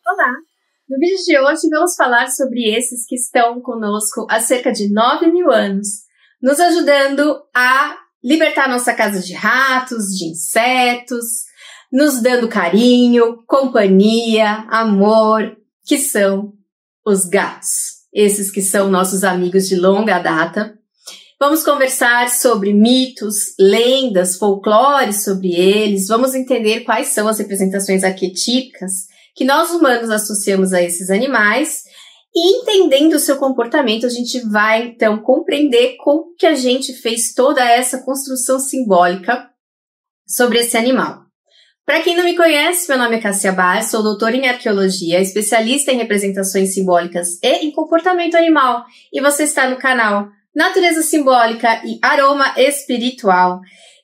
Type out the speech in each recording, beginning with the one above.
Olá! No vídeo de hoje vamos falar sobre esses que estão conosco há cerca de 9.000 anos, nos ajudando a libertar nossa casa de ratos, de insetos, nos dando carinho, companhia, amor, que são os gatos. Esses que são nossos amigos de longa data. Vamos conversar sobre mitos, lendas, folclores sobre eles, vamos entender quais são as representações arquetípicas que nós humanos associamos a esses animais, e entendendo o seu comportamento, a gente vai então compreender como que a gente fez toda essa construção simbólica sobre esse animal. Para quem não me conhece, meu nome é Cássia Bar, sou doutora em arqueologia, especialista em representações simbólicas e em comportamento animal, e você está no canal Natureza Simbólica e Aroma Espiritual.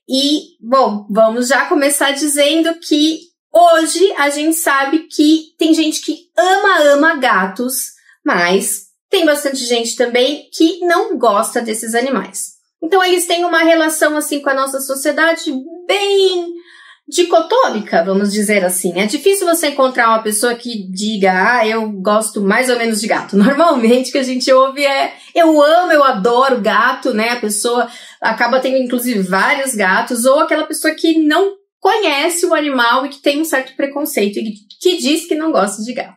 E, bom, vamos já começar dizendo que hoje a gente sabe que tem gente que ama gatos, mas tem bastante gente também que não gosta desses animais. Então eles têm uma relação assim com a nossa sociedade bem dicotômica, vamos dizer assim. É difícil você encontrar uma pessoa que diga, eu gosto mais ou menos de gato. Normalmente o que a gente ouve é, eu amo, eu adoro gato, né? A pessoa acaba tendo inclusive vários gatos, ou aquela pessoa que não conhece o animal e que tem um certo preconceito e que diz que não gosta de gato.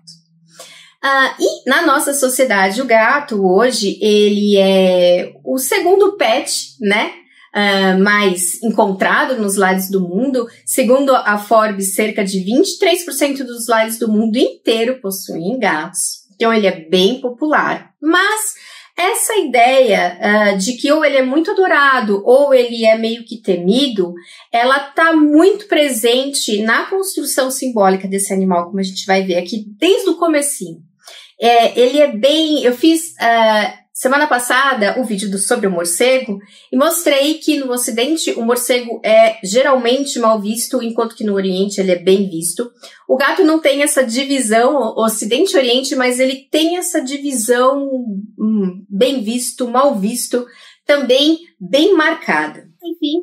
E na nossa sociedade, o gato hoje, ele é o segundo pet, né, mais encontrado nos lares do mundo. Segundo a Forbes, cerca de 23% dos lares do mundo inteiro possuem gatos. Então ele é bem popular, mas essa ideia de que ou ele é muito adorado ou ele é meio que temido, ela está muito presente na construção simbólica desse animal, como a gente vai ver aqui desde o comecinho. Ele é bem... Eu fiz semana passada o vídeo sobre o morcego e mostrei que no Ocidente o morcego é geralmente mal visto, enquanto que no Oriente ele é bem visto. O gato não tem essa divisão Ocidente e Oriente, mas ele tem essa divisão bem visto, mal visto, também bem marcada. Enfim,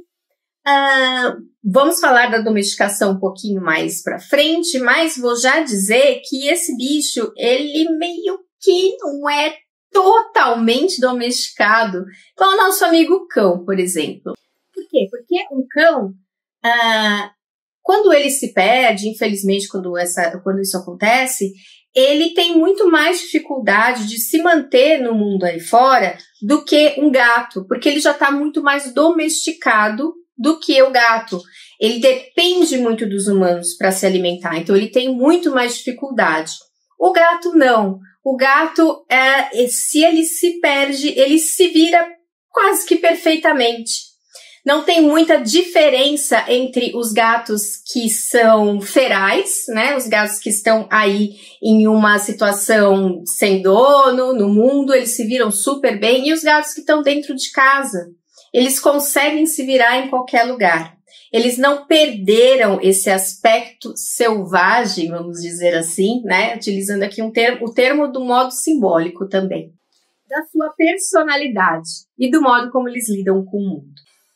vamos falar da domesticação um pouquinho mais pra frente, mas vou já dizer que esse bicho, ele meio que não é totalmente domesticado, como o nosso amigo cão, por exemplo. Por quê? Porque um cão, quando ele se perde, infelizmente quando isso acontece, ele tem muito mais dificuldade de se manter no mundo aí fora do que um gato, porque ele já está muito mais domesticado do que o gato. Ele depende muito dos humanos para se alimentar, então ele tem muito mais dificuldade. O gato não. O gato, se ele se perde, ele se vira quase que perfeitamente. Não tem muita diferença entre os gatos que são ferais, né? Os gatos que estão aí em uma situação sem dono, no mundo, eles se viram super bem. E os gatos que estão dentro de casa, eles conseguem se virar em qualquer lugar. Eles não perderam esse aspecto selvagem, vamos dizer assim, né? Utilizando aqui o termo do modo simbólico também. Da sua personalidade e do modo como eles lidam com o mundo.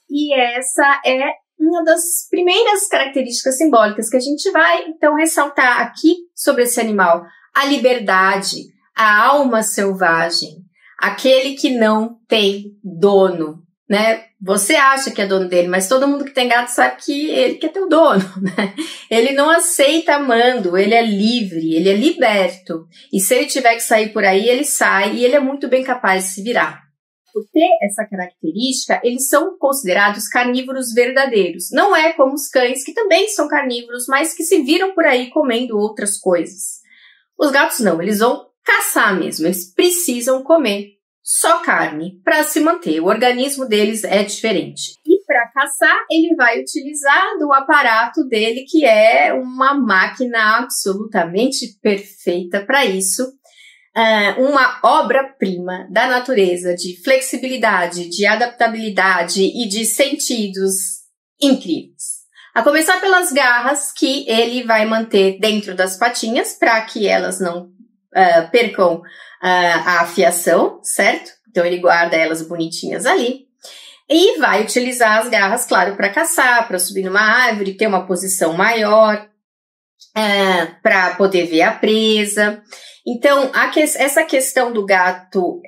E essa é uma das primeiras características simbólicas que a gente vai, então, ressaltar aqui sobre esse animal. A liberdade, a alma selvagem, aquele que não tem dono, né? Você acha que é dono dele, mas todo mundo que tem gato sabe que ele quer ter o dono, né? Ele não aceita mando, ele é livre, ele é liberto. E se ele tiver que sair por aí, ele sai e ele é muito bem capaz de se virar. Por ter essa característica, eles são considerados carnívoros verdadeiros. Não é como os cães, que também são carnívoros, mas que se viram por aí comendo outras coisas. Os gatos não, eles vão caçar mesmo, eles precisam comer só carne para se manter. O organismo deles é diferente. E para caçar, ele vai utilizar do aparato dele, que é uma máquina absolutamente perfeita para isso. Uma obra-prima da natureza de flexibilidade, de adaptabilidade e de sentidos incríveis. A começar pelas garras que ele vai manter dentro das patinhas para que elas não percam a afiação, certo? Então ele guarda elas bonitinhas ali. E vai utilizar as garras, claro, para caçar, para subir numa árvore, ter uma posição maior. para poder ver a presa. Então, essa questão do gato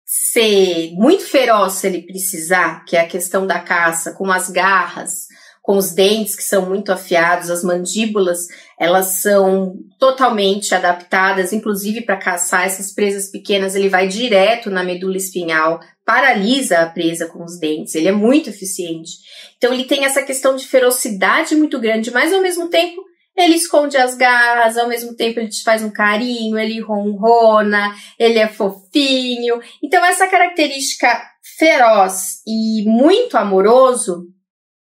ser muito feroz se ele precisar, que é a questão da caça, com as garras, com os dentes que são muito afiados, as mandíbulas, elas são totalmente adaptadas, inclusive para caçar essas presas pequenas, ele vai direto na medula espinhal, paralisa a presa com os dentes, ele é muito eficiente. Então ele tem essa questão de ferocidade muito grande, mas ao mesmo tempo ele esconde as garras, ao mesmo tempo ele te faz um carinho, ele ronrona, ele é fofinho. Então essa característica feroz e muito amoroso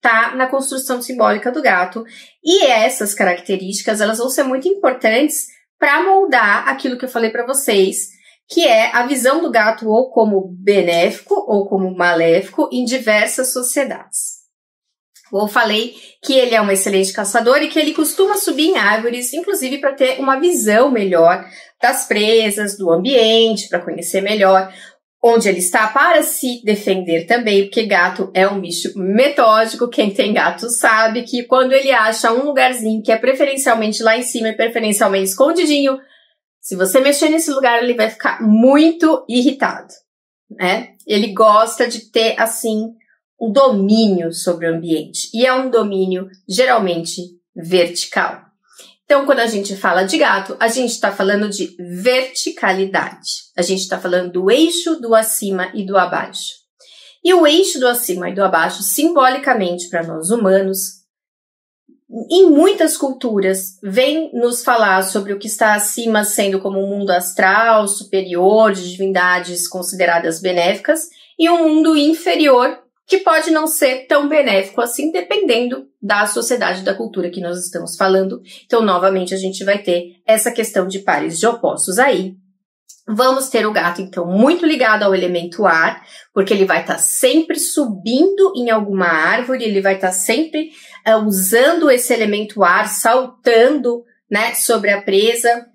tá na construção simbólica do gato. E essas características, elas vão ser muito importantes para moldar aquilo que eu falei para vocês, que é a visão do gato ou como benéfico ou como maléfico em diversas sociedades. Eu falei que ele é um excelente caçador e que ele costuma subir em árvores, inclusive para ter uma visão melhor das presas, do ambiente, para conhecer melhor onde ele está, para se defender também, porque gato é um bicho metódico. Quem tem gato sabe que quando ele acha um lugarzinho que é preferencialmente lá em cima e preferencialmente escondidinho, se você mexer nesse lugar, ele vai ficar muito irritado, né? Ele gosta de ter, assim, um domínio sobre o ambiente. E é um domínio, geralmente, vertical. Então, quando a gente fala de gato, a gente está falando de verticalidade. A gente está falando do eixo do acima e do abaixo. E o eixo do acima e do abaixo, simbolicamente para nós humanos, em muitas culturas, vem nos falar sobre o que está acima sendo como um mundo astral, superior, de divindades consideradas benéficas, e um mundo inferior, que pode não ser tão benéfico assim, dependendo da sociedade, da cultura que nós estamos falando. Então, novamente, a gente vai ter essa questão de pares de opostos aí. Vamos ter o gato, então, muito ligado ao elemento ar, porque ele vai estar sempre subindo em alguma árvore, ele vai estar sempre usando esse elemento ar, saltando, né, sobre a presa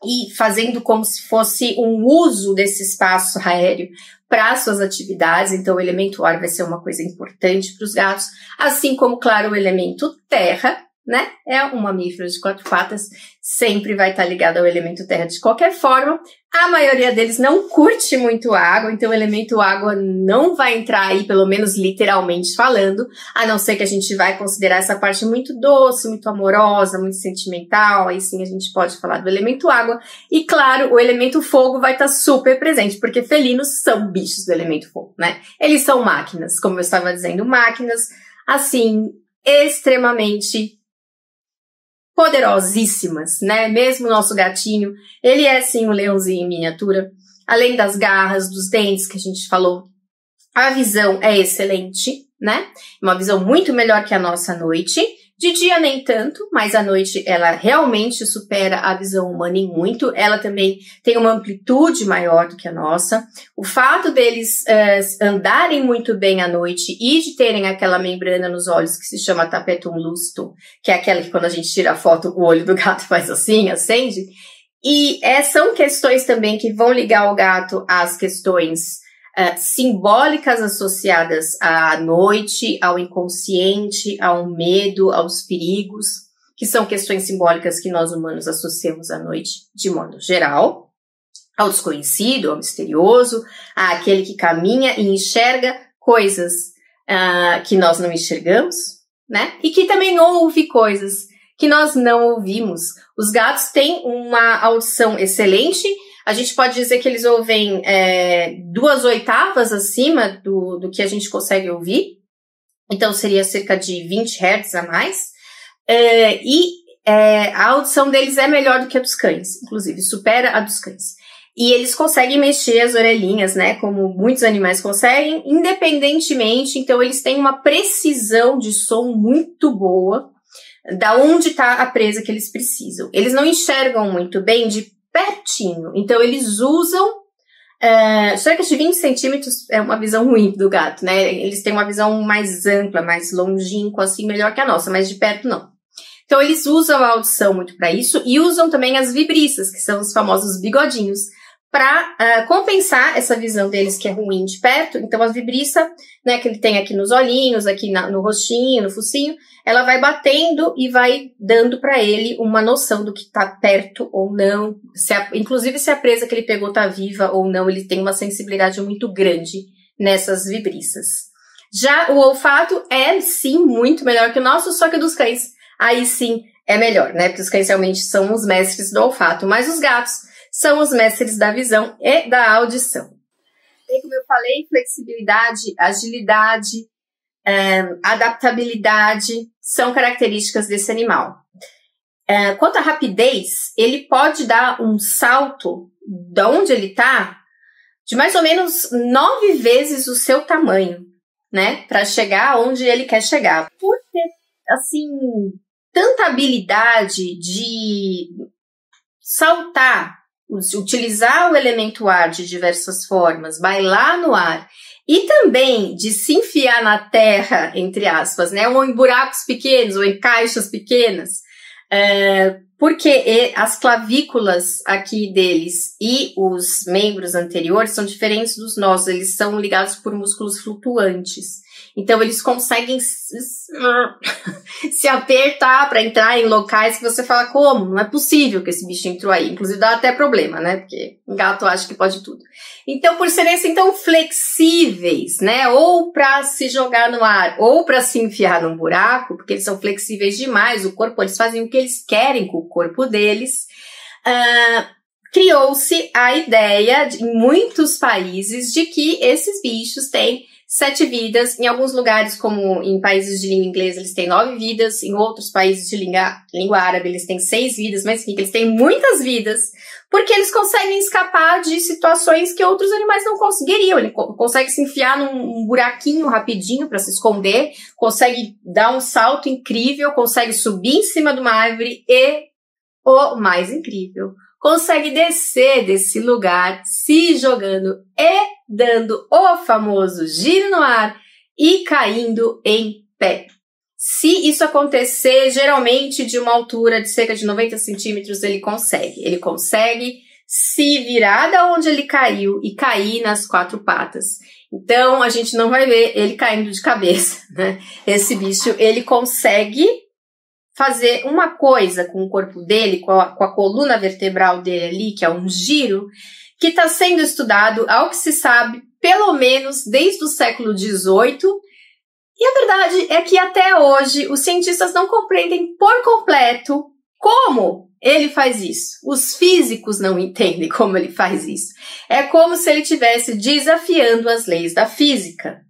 e fazendo como se fosse um uso desse espaço aéreo para suas atividades. Então o elemento ar vai ser uma coisa importante para os gatos, assim como, claro, o elemento terra, né? É um mamífero de 4 patas, sempre vai estar ligado ao elemento terra de qualquer forma. A maioria deles não curte muito água, então o elemento água não vai entrar aí, pelo menos literalmente falando, a não ser que a gente vai considerar essa parte muito doce, muito amorosa, muito sentimental. Aí sim a gente pode falar do elemento água. E claro, o elemento fogo vai estar super presente, porque felinos são bichos do elemento fogo, né? Eles são máquinas, como eu estava dizendo, máquinas, assim, extremamente poderosíssimas, né? Mesmo o nosso gatinho, ele é sim um leãozinho em miniatura. Além das garras, dos dentes que a gente falou, a visão é excelente, né? Uma visão muito melhor que a nossa à noite. De dia nem tanto, mas à noite ela realmente supera a visão humana em muito. Ela também tem uma amplitude maior do que a nossa. O fato deles andarem muito bem à noite e de terem aquela membrana nos olhos que se chama tapetum lucidum, que é aquela que quando a gente tira a foto, o olho do gato faz assim, acende. E são questões também que vão ligar o gato às questões simbólicas associadas à noite, ao inconsciente, ao medo, aos perigos, que são questões simbólicas que nós humanos associamos à noite de modo geral, ao desconhecido, ao misterioso, àquele que caminha e enxerga coisas que nós não enxergamos, né? E que também ouve coisas que nós não ouvimos. Os gatos têm uma audição excelente. A gente pode dizer que eles ouvem 2/8 acima do que a gente consegue ouvir. Então, seria cerca de 20 Hz a mais. A audição deles é melhor do que a dos cães, inclusive, supera a dos cães. E eles conseguem mexer as orelhinhas, né, como muitos animais conseguem, independentemente. Então, eles têm uma precisão de som muito boa da onde está a presa que eles precisam. Eles não enxergam muito bem de pertinho, então eles usam cerca de 20 centímetros, é uma visão ruim do gato, né? Eles têm uma visão mais ampla, mais longínqua, assim, melhor que a nossa, mas de perto não. Então eles usam a audição muito para isso e usam também as vibriças, que são os famosos bigodinhos, para compensar essa visão deles que é ruim de perto. Então, a vibriça, né, que ele tem aqui nos olhinhos, aqui no rostinho, no focinho, ela vai batendo e vai dando para ele uma noção do que está perto ou não. Inclusive, se a presa que ele pegou está viva ou não, ele tem uma sensibilidade muito grande nessas vibriças. Já o olfato é, sim, muito melhor que o nosso, só que o dos cães, aí sim, é melhor, né? Porque os cães realmente são os mestres do olfato, mas os gatos são os mestres da visão e da audição. E como eu falei, flexibilidade, agilidade, adaptabilidade são características desse animal. Quanto à rapidez, ele pode dar um salto de onde ele está de mais ou menos 9 vezes o seu tamanho, né? Para chegar onde ele quer chegar. Por ter, assim, tanta habilidade de saltar, utilizar o elemento ar de diversas formas, bailar no ar e também de se enfiar na terra, entre aspas, né, ou em buracos pequenos ou em caixas pequenas, porque as clavículas aqui deles e os membros anteriores são diferentes dos nossos, eles são ligados por músculos flutuantes. Então, eles conseguem se apertar para entrar em locais que você fala, como? Não é possível que esse bicho entrou aí. Inclusive, dá até problema, né? Porque gato acha que pode tudo. Então, por serem assim tão flexíveis, né? Ou para se jogar no ar, ou para se enfiar num buraco, porque eles são flexíveis demais, o corpo, eles fazem o que eles querem com o corpo deles. Criou-se a ideia, em muitos países, de que esses bichos têm 7 vidas, em alguns lugares, como em países de língua inglesa, eles têm 9 vidas, em outros países de língua árabe, eles têm 6 vidas, mas enfim, eles têm muitas vidas, porque eles conseguem escapar de situações que outros animais não conseguiriam. Ele consegue se enfiar num buraquinho rapidinho para se esconder, consegue dar um salto incrível, consegue subir em cima de uma árvore e, o mais incrível, consegue descer desse lugar se jogando e dando o famoso giro no ar e caindo em pé. Se isso acontecer, geralmente de uma altura de cerca de 90 centímetros, ele consegue. Ele consegue se virar da onde ele caiu e cair nas 4 patas. Então, a gente não vai ver ele caindo de cabeça, né? Esse bicho, ele consegue fazer uma coisa com o corpo dele, com a coluna vertebral dele ali, que é um giro, que está sendo estudado, ao que se sabe, pelo menos desde o século XVIII, e a verdade é que até hoje os cientistas não compreendem por completo como ele faz isso. Os físicos não entendem como ele faz isso. É como se ele estivesse desafiando as leis da física.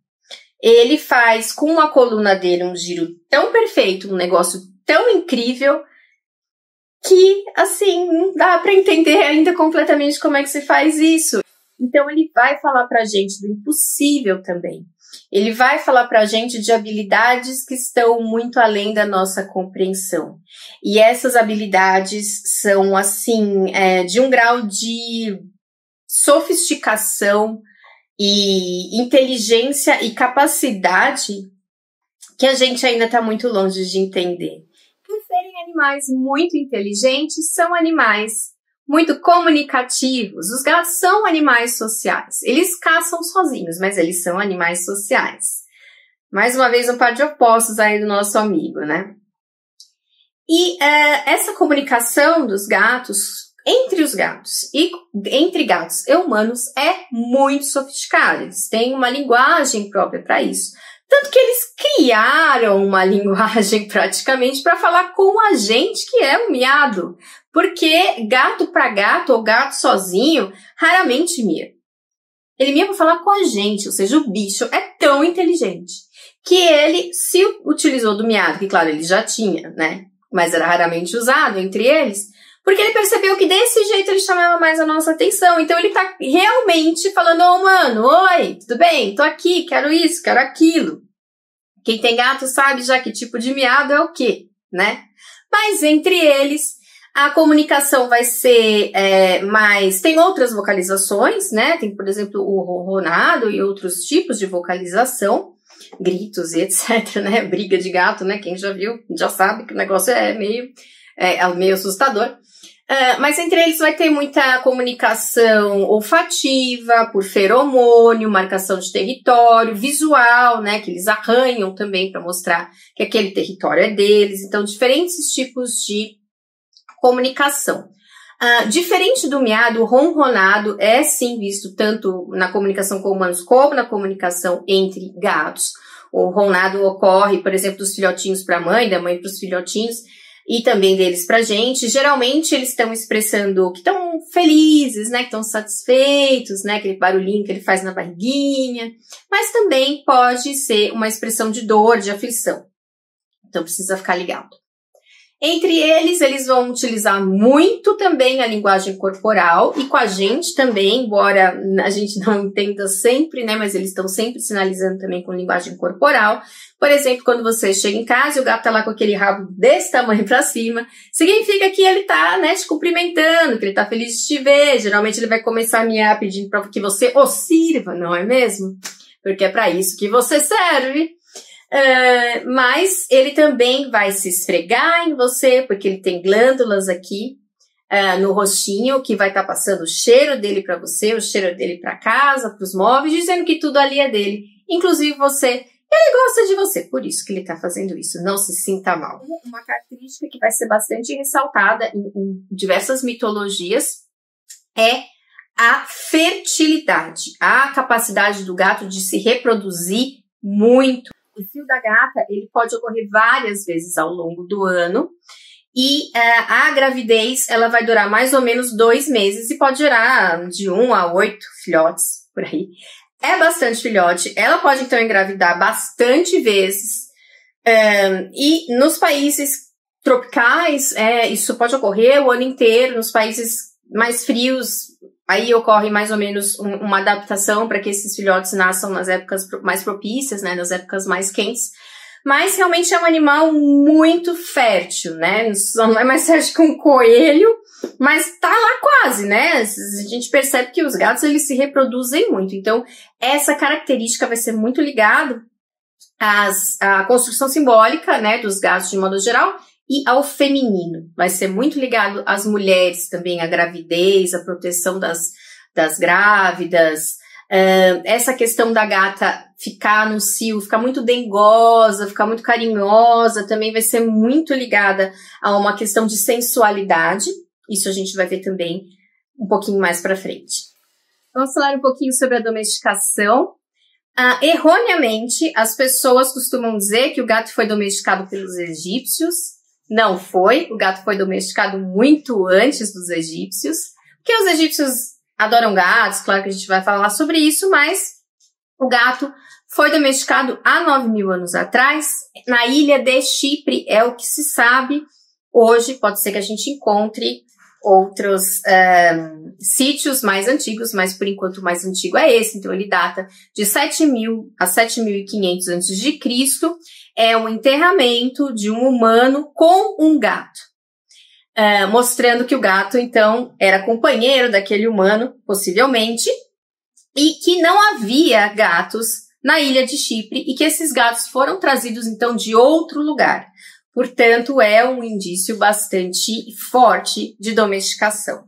Ele faz com a coluna dele um giro tão perfeito, um negócio tão incrível, que, assim, não dá para entender ainda completamente como é que se faz isso. Então, ele vai falar pra gente do impossível também. Ele vai falar pra gente de habilidades que estão muito além da nossa compreensão. E essas habilidades são, assim, de um grau de sofisticação e inteligência e capacidade que a gente ainda está muito longe de entender. Por serem animais muito inteligentes, são animais muito comunicativos. Os gatos são animais sociais. Eles caçam sozinhos, mas eles são animais sociais. Mais uma vez, um par de opostos aí do nosso amigo, né? E essa comunicação dos gatos, entre os gatos e entre gatos e humanos, é muito sofisticada. Eles têm uma linguagem própria para isso. Tanto que eles criaram uma linguagem praticamente para falar com a gente, que é o miado. Porque gato para gato ou gato sozinho raramente mia. Ele mia para falar com a gente, ou seja, o bicho é tão inteligente que ele se utilizou do miado, que claro, ele já tinha, né? Mas era raramente usado entre eles, porque ele percebeu que desse jeito ele chamava mais a nossa atenção. Então ele tá realmente falando, ô mano, oi, tudo bem? Tô aqui, quero isso, quero aquilo. Quem tem gato sabe já que tipo de miado é o quê, né? Mas entre eles, a comunicação vai ser mais... Tem outras vocalizações, né? Tem, por exemplo, o ronronado e outros tipos de vocalização, gritos e etc, né? Briga de gato, né? Quem já viu, já sabe que o negócio é meio assustador. Mas entre eles vai ter muita comunicação olfativa, por feromônio, marcação de território, visual, né, que eles arranham também para mostrar que aquele território é deles. Então, diferentes tipos de comunicação. Diferente do miado, o ronronado é sim visto tanto na comunicação com humanos como na comunicação entre gatos. O ronronado ocorre, por exemplo, dos filhotinhos para a mãe, da mãe para os filhotinhos, e também deles pra gente. Geralmente eles estão expressando que estão felizes, né, que estão satisfeitos, né, aquele barulhinho que ele faz na barriguinha, mas também pode ser uma expressão de dor, de aflição. Então precisa ficar ligado. Entre eles vão utilizar muito também a linguagem corporal e com a gente também, embora a gente não entenda sempre, né, mas eles estão sempre sinalizando também com linguagem corporal. Por exemplo, quando você chega em casa e o gato tá lá com aquele rabo desse tamanho pra cima, significa que ele tá, né, te cumprimentando, que ele tá feliz de te ver. Geralmente ele vai começar a miar pedindo para que você o sirva, não é mesmo? Porque é para isso que você serve. Mas ele também vai se esfregar em você, porque ele tem glândulas aqui no rostinho, que vai estar passando o cheiro dele para você, o cheiro dele para casa, para os móveis, dizendo que tudo ali é dele, inclusive você. Ele gosta de você, por isso que ele está fazendo isso, não se sinta mal. Uma característica que vai ser bastante ressaltada em diversas mitologias é a fertilidade, a capacidade do gato de se reproduzir muito. O cio da gata, ele pode ocorrer várias vezes ao longo do ano e a gravidez, ela vai durar mais ou menos 2 meses e pode gerar de 1 a 8 filhotes, por aí. É bastante filhote, ela pode então engravidar bastante vezes e nos países tropicais, isso pode ocorrer o ano inteiro, nos países mais frios, aí ocorre mais ou menos uma adaptação para que esses filhotes nasçam nas épocas mais propícias, né, nas épocas mais quentes. Mas realmente é um animal muito fértil, né? Só não é mais fértil que um coelho, mas tá lá quase, né? A gente percebe que os gatos, eles se reproduzem muito. Então, essa característica vai ser muito ligada à construção simbólica, né, dos gatos de modo geral, e ao feminino. Vai ser muito ligado às mulheres também, à gravidez, à proteção das grávidas. Essa questão da gata ficar no cio, ficar muito dengosa, ficar muito carinhosa, também vai ser muito ligada a uma questão de sensualidade. Isso a gente vai ver também um pouquinho mais para frente. Vamos falar um pouquinho sobre a domesticação. Erroneamente, as pessoas costumam dizer que o gato foi domesticado pelos egípcios. Não foi, o gato foi domesticado muito antes dos egípcios, porque os egípcios adoram gatos, claro que a gente vai falar sobre isso, mas o gato foi domesticado há 9.000 anos atrás, na ilha de Chipre, é o que se sabe. Hoje pode ser que a gente encontre outros sítios mais antigos, mas por enquanto o mais antigo é esse, então ele data de 7.000 a 7.500 a.C., é um enterramento de um humano com um gato, mostrando que o gato, então, era companheiro daquele humano, possivelmente, e que não havia gatos na ilha de Chipre e que esses gatos foram trazidos, então, de outro lugar. Portanto, é um indício bastante forte de domesticação.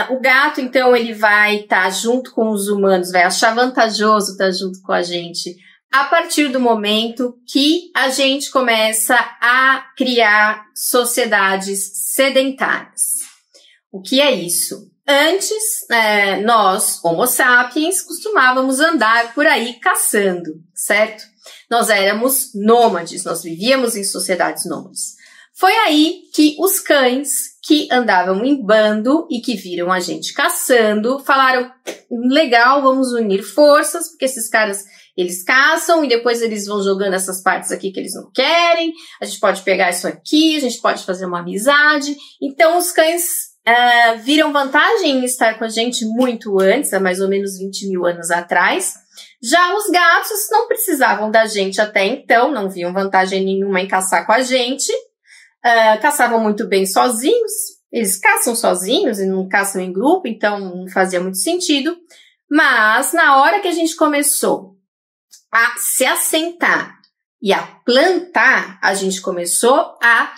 O gato, então, ele vai estar junto com os humanos, vai achar vantajoso estar junto com a gente a partir do momento que a gente começa a criar sociedades sedentárias. O que é isso? Antes, nós, Homo sapiens, costumávamos andar por aí caçando, certo? Nós éramos nômades, nós vivíamos em sociedades nômades. Foi aí que os cães que andavam em bando e que viram a gente caçando, falaram, legal, vamos unir forças, porque esses caras, eles caçam e depois eles vão jogando essas partes aqui que eles não querem, a gente pode pegar isso aqui, a gente pode fazer uma amizade. Então os cães viram vantagem em estar com a gente muito antes, há mais ou menos 20.000 anos atrás. Já os gatos não precisavam da gente até então, não viam vantagem nenhuma em caçar com a gente, caçavam muito bem sozinhos, eles caçam sozinhos e não caçam em grupo, então não fazia muito sentido. Mas na hora que a gente começou a se assentar e a plantar, a gente começou a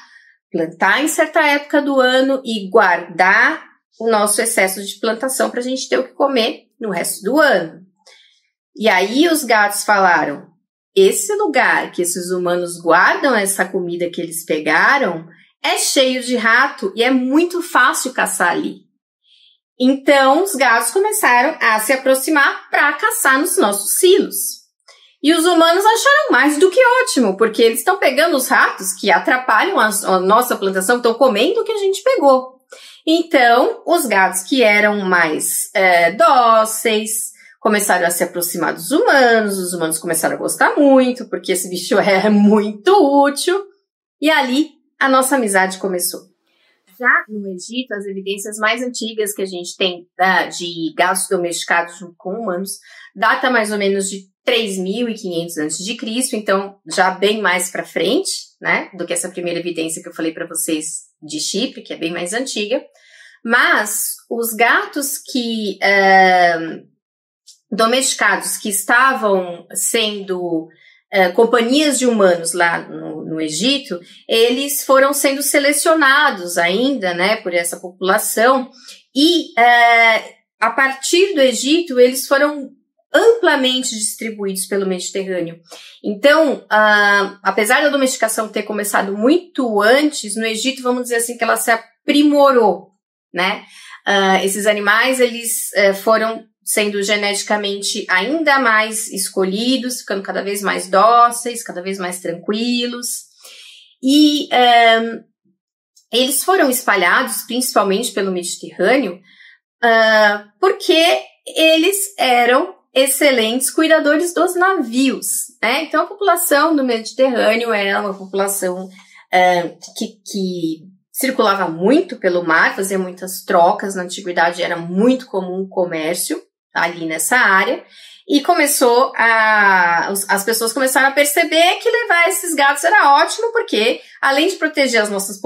plantar em certa época do ano e guardar o nosso excesso de plantação para a gente ter o que comer no resto do ano. E aí os gatos falaram, esse lugar que esses humanos guardam essa comida que eles pegaram é cheio de rato e é muito fácil caçar ali. Então os gatos começaram a se aproximar para caçar nos nossos silos. E os humanos acharam mais do que ótimo, porque eles estão pegando os ratos que atrapalham a nossa plantação, estão comendo o que a gente pegou. Então, os gatos que eram mais dóceis começaram a se aproximar dos humanos, os humanos começaram a gostar muito, porque esse bicho é muito útil, e ali a nossa amizade começou. Já no Egito, as evidências mais antigas que a gente tem de gatos domesticados junto com humanos data mais ou menos de 3.500 a.C., então já bem mais para frente, né, do que essa primeira evidência que eu falei para vocês de Chipre, que é bem mais antiga. Mas os gatos que domesticados que estavam sendo companhias de humanos lá no Egito, eles foram sendo selecionados ainda, né, por essa população e a partir do Egito eles foram amplamente distribuídos pelo Mediterrâneo. Então, apesar da domesticação ter começado muito antes, no Egito, vamos dizer assim, que ela se aprimorou, né? Esses animais, eles foram sendo geneticamente ainda mais escolhidos, ficando cada vez mais dóceis, cada vez mais tranquilos. E eles foram espalhados, principalmente pelo Mediterrâneo, porque eles eram excelentes cuidadores dos navios, né? Então, a população do Mediterrâneo era uma população que circulava muito pelo mar, fazia muitas trocas. Na antiguidade era muito comum o comércio ali nessa área, e as pessoas começaram a perceber que levar esses gatos era ótimo, porque além de proteger as nossas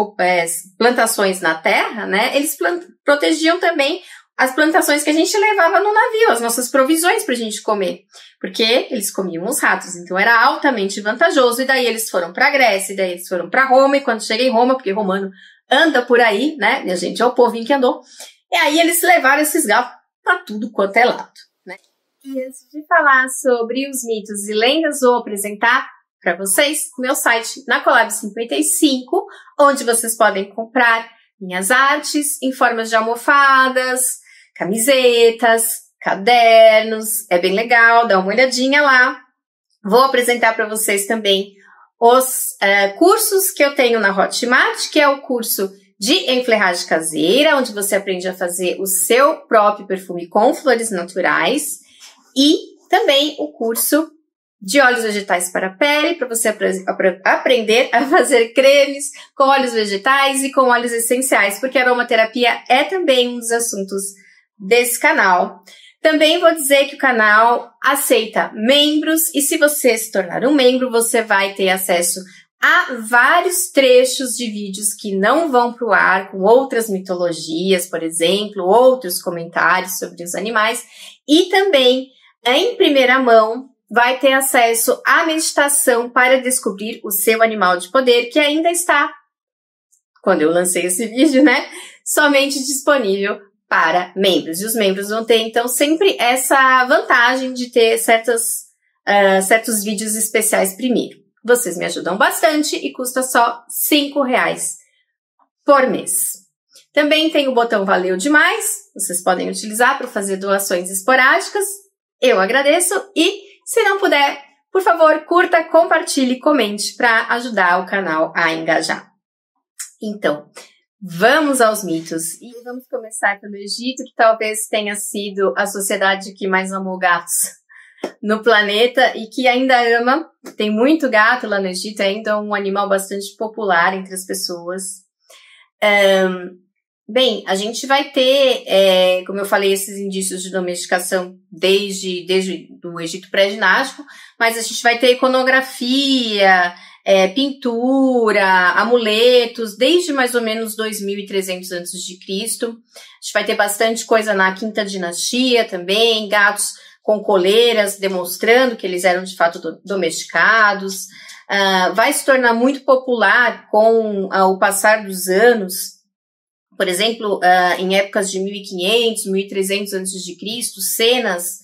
plantações na terra, né, eles protegiam também as plantações que a gente levava no navio, as nossas provisões para a gente comer, porque eles comiam os ratos, então era altamente vantajoso. E daí eles foram para a Grécia, e daí eles foram para Roma, e quando chega em Roma, porque romano anda por aí, né, minha gente, é o povinho que andou, e aí eles levaram esses gatos para tudo quanto é lado, né. E antes de falar sobre os mitos e lendas, vou apresentar para vocês o meu site na Colab 55, onde vocês podem comprar minhas artes em formas de almofadas, camisetas, cadernos, é bem legal, dá uma olhadinha lá. Vou apresentar para vocês também os cursos que eu tenho na Hotmart, que é o curso de enfleiragem caseira, onde você aprende a fazer o seu próprio perfume com flores naturais, e também o curso de óleos vegetais para a pele, para você aprender a fazer cremes com óleos vegetais e com óleos essenciais, porque a aromaterapia é também um dos assuntos desse canal. Também vou dizer que o canal aceita membros, e se você se tornar um membro, você vai ter acesso a vários trechos de vídeos que não vão para o ar, com outras mitologias, por exemplo, outros comentários sobre os animais, e também, em primeira mão, vai ter acesso à meditação para descobrir o seu animal de poder, que ainda está, quando eu lancei esse vídeo, né, somente disponível para membros. E os membros vão ter, então, sempre essa vantagem de ter certos vídeos especiais primeiro. Vocês me ajudam bastante e custa só R$5 por mês. Também tem o botão Valeu Demais, vocês podem utilizar para fazer doações esporádicas. Eu agradeço, e se não puder, por favor, curta, compartilhe, comente para ajudar o canal a engajar. Então, vamos aos mitos. E vamos começar pelo Egito, que talvez tenha sido a sociedade que mais amou gatos no planeta e que ainda ama. Tem muito gato lá no Egito, é ainda um animal bastante popular entre as pessoas. Bem, a gente vai ter, como eu falei, esses indícios de domesticação desde o Egito pré-dinástico, mas a gente vai ter iconografia, pintura, amuletos, desde mais ou menos 2.300 a.C. A gente vai ter bastante coisa na Quinta Dinastia também, gatos com coleiras demonstrando que eles eram de fato domesticados. vai se tornar muito popular com o passar dos anos. Por exemplo, em épocas de 1500, 1300 a.C., cenas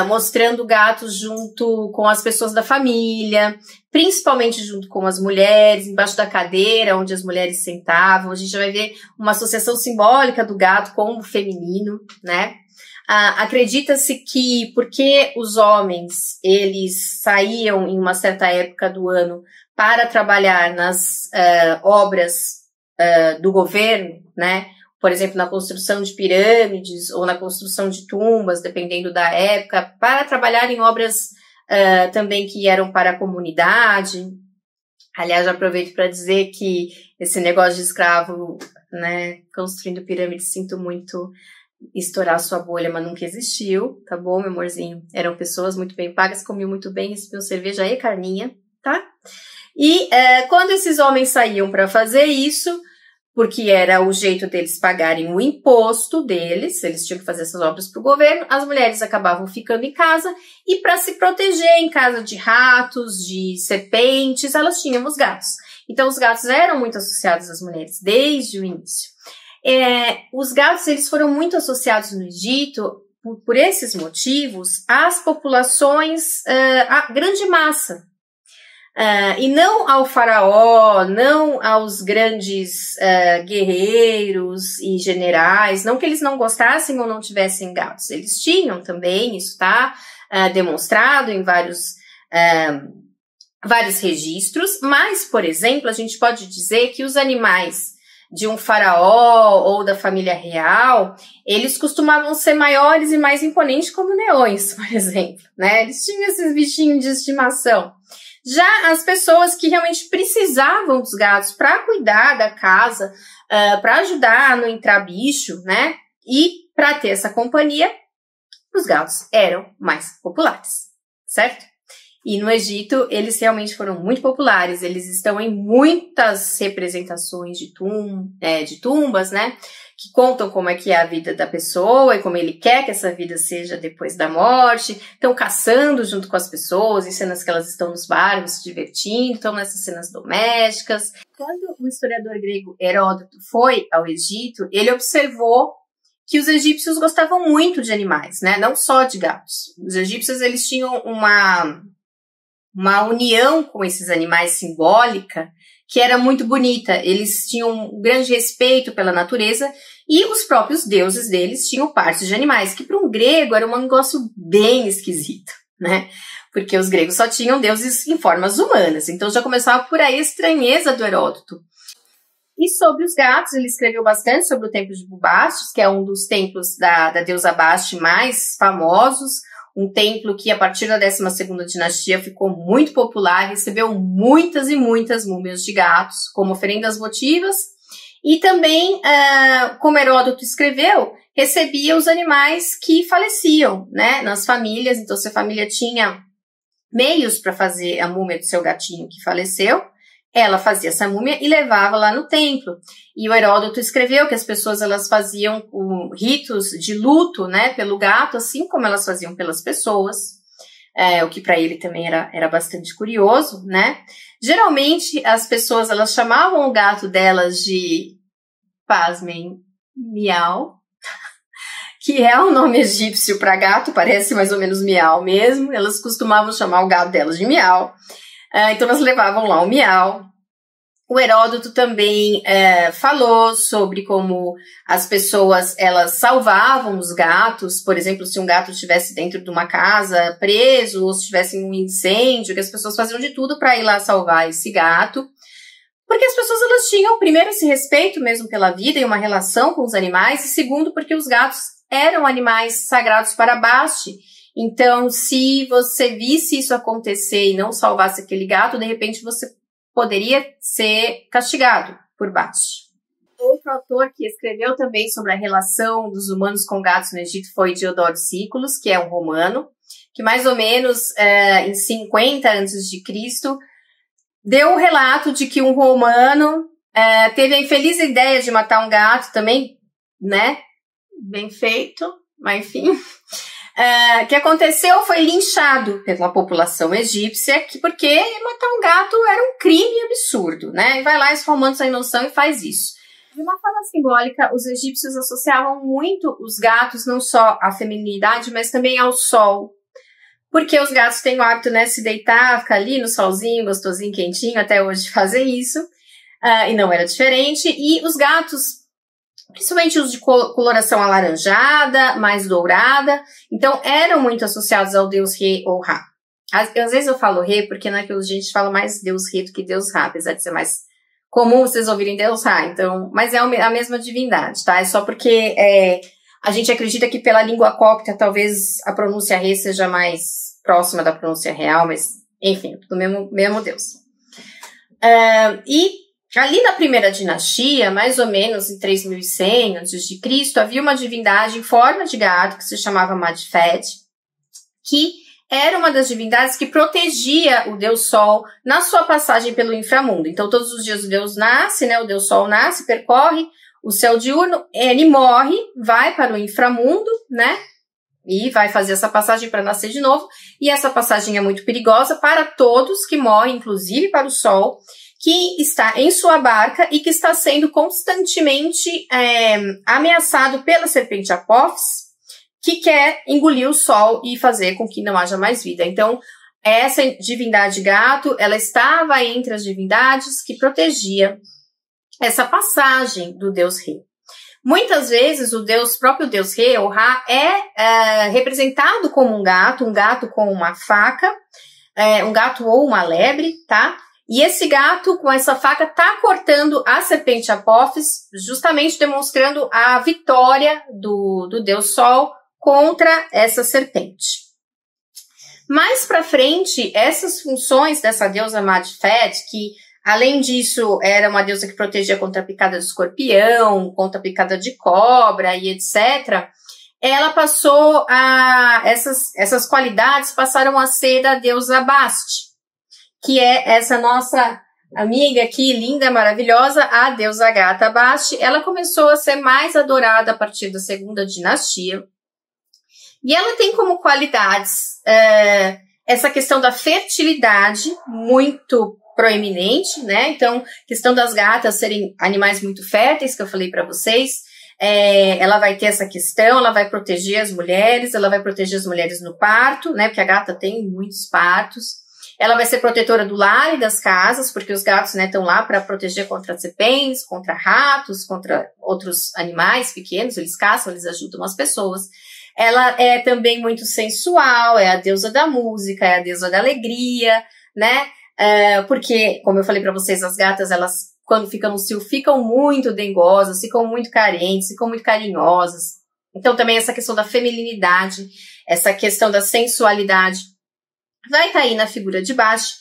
mostrando gatos junto com as pessoas da família, principalmente junto com as mulheres, embaixo da cadeira onde as mulheres sentavam. A gente vai ver uma associação simbólica do gato com o feminino, né? Acredita-se que porque os homens, eles saíam em uma certa época do ano para trabalhar nas obras do governo, né? Por exemplo, na construção de pirâmides ou na construção de tumbas, dependendo da época, para trabalhar em obras também que eram para a comunidade. Aliás, já aproveito para dizer que esse negócio de escravo, né, construindo pirâmides, sinto muito estourar sua bolha, mas nunca existiu, tá bom, meu amorzinho? Eram pessoas muito bem pagas, comiam muito bem, recebiam cerveja e carninha, tá? E quando esses homens saíam para fazer isso, porque era o jeito deles pagarem o imposto deles, eles tinham que fazer essas obras para o governo, as mulheres acabavam ficando em casa, e para se proteger em casa de ratos, de serpentes, elas tinham os gatos. Então os gatos eram muito associados às mulheres, desde o início. Os gatos, eles foram muito associados no Egito, por esses motivos, às populações, à grande massa. E não ao faraó, não aos grandes guerreiros e generais, não que eles não gostassem ou não tivessem gatos, eles tinham também, isso está demonstrado em vários registros, mas, por exemplo, a gente pode dizer que os animais de um faraó ou da família real, eles costumavam ser maiores e mais imponentes como leões, por exemplo, né? Eles tinham esses bichinhos de estimação. Já as pessoas que realmente precisavam dos gatos para cuidar da casa, para ajudar a não entrar bicho, né? E para ter essa companhia, os gatos eram mais populares, certo? E no Egito, eles realmente foram muito populares, eles estão em muitas representações de tumbas, né? Que contam como é que é a vida da pessoa e como ele quer que essa vida seja depois da morte. Estão caçando junto com as pessoas, em cenas que elas estão nos barcos se divertindo, estão nessas cenas domésticas. Quando o historiador grego Heródoto foi ao Egito, ele observou que os egípcios gostavam muito de animais, né? Não só de gatos. Os egípcios, eles tinham uma união com esses animais simbólica que era muito bonita. Eles tinham um grande respeito pela natureza e os próprios deuses deles tinham partes de animais, que para um grego era um negócio bem esquisito, né? Porque os gregos só tinham deuses em formas humanas. Então já começava por aí a estranheza do Heródoto. E sobre os gatos, ele escreveu bastante sobre o templo de Bubastis, que é um dos templos da deusa Basti mais famosos, um templo que, a partir da 12ª dinastia, ficou muito popular, recebeu muitas e muitas múmias de gatos como oferendas votivas, e também, como Heródoto escreveu, recebia os animais que faleciam, né, nas famílias. Então, se a família tinha meios para fazer a múmia do seu gatinho que faleceu, ela fazia essa múmia e levava lá no templo. E o Heródoto escreveu que as pessoas, elas faziam ritos de luto, né, pelo gato, assim como elas faziam pelas pessoas, o que para ele também era bastante curioso, né. Geralmente, as pessoas, elas chamavam o gato delas de, pasmem, miau, que é um nome egípcio para gato, parece mais ou menos miau mesmo. Elas costumavam chamar o gato delas de miau. Então elas levavam lá o miau. O Heródoto também falou sobre como as pessoas, elas salvavam os gatos. Por exemplo, se um gato estivesse dentro de uma casa preso, ou se tivesse um incêndio, que as pessoas faziam de tudo para ir lá salvar esse gato. Porque as pessoas, elas tinham, primeiro, esse respeito mesmo pela vida e uma relação com os animais, e segundo, porque os gatos eram animais sagrados para Basti. Então, se você visse isso acontecer e não salvasse aquele gato, de repente você poderia ser castigado por Basti. Outro autor que escreveu também sobre a relação dos humanos com gatos no Egito foi Diodoro Sículos, que é um romano, que mais ou menos em 50 a.C., deu o relato de que um romano teve a infeliz ideia de matar um gato também, né? Bem feito, mas enfim... O que aconteceu foi linchado pela população egípcia, porque matar um gato era um crime absurdo, né? E vai lá esse romano sem noção e faz isso. De uma forma simbólica, os egípcios associavam muito os gatos não só à feminilidade, mas também ao sol. Porque os gatos têm o hábito, né, se deitar, ficar ali no solzinho, gostosinho, quentinho, até hoje fazem isso. E não era diferente. E os gatos, principalmente os de coloração alaranjada, mais dourada, então eram muito associados ao deus Re ou Ra. Às vezes eu falo Re porque naquilo a gente fala mais deus Re do que deus Ra, apesar de ser mais comum vocês ouvirem deus Ra, então, mas é a mesma divindade, tá? É só porque a gente acredita que pela língua cópita talvez a pronúncia Re seja mais próxima da pronúncia real, mas enfim, do mesmo deus. E ali na primeira dinastia, mais ou menos em 3100 a.C., havia uma divindade em forma de gato que se chamava Madfet, que era uma das divindades que protegia o deus Sol na sua passagem pelo inframundo. Então, todos os dias o deus nasce, né? O deus Sol nasce, percorre o céu diurno, ele morre, vai para o inframundo, né? E vai fazer essa passagem para nascer de novo. E essa passagem é muito perigosa para todos que morrem, inclusive para o Sol, que está em sua barca e que está sendo constantemente ameaçado pela serpente Apófis, que quer engolir o Sol e fazer com que não haja mais vida. Então, essa divindade gato, ela estava entre as divindades que protegia essa passagem do deus Re. Muitas vezes o próprio deus Re, ou Ra, é representado como um gato com uma faca, um gato ou uma lebre, tá? E esse gato, com essa faca, está cortando a serpente Apófis, justamente demonstrando a vitória do deus Sol contra essa serpente. Mais para frente, essas funções dessa deusa Madfet, que além disso era uma deusa que protegia contra a picada de escorpião, contra a picada de cobra e etc., ela passou essas qualidades passaram a ser da deusa Bast, que é essa nossa amiga aqui, linda, maravilhosa, a deusa gata Bast. Ela começou a ser mais adorada a partir da segunda dinastia. E ela tem como qualidades essa questão da fertilidade muito proeminente, né? Então, questão das gatas serem animais muito férteis, que eu falei para vocês. Ela vai ter essa questão, ela vai proteger as mulheres no parto, né? Porque a gata tem muitos partos. Ela vai ser protetora do lar e das casas, porque os gatos, né, estão lá para proteger contra serpentes, contra ratos, contra outros animais pequenos, eles caçam, eles ajudam as pessoas. Ela é também muito sensual, é a deusa da música, é a deusa da alegria, né? Porque, como eu falei para vocês, as gatas, elas, quando ficam no cio, ficam muito dengosas, ficam muito carentes, ficam muito carinhosas. Então, também essa questão da feminilidade, essa questão da sensualidade, vai cair na figura de Bast,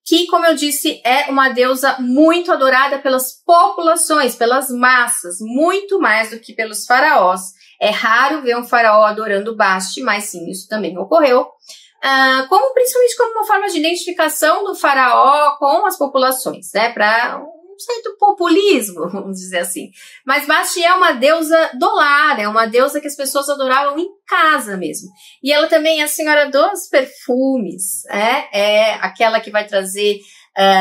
que, como eu disse, é uma deusa muito adorada pelas populações, pelas massas, muito mais do que pelos faraós. É raro ver um faraó adorando Bast, mas sim, isso também ocorreu, principalmente como uma forma de identificação do faraó com as populações, né, para um certo populismo, vamos dizer assim. Mas Bast é uma deusa do lar, é uma deusa que as pessoas adoravam em casa mesmo. E ela também é a senhora dos perfumes, é aquela que vai trazer,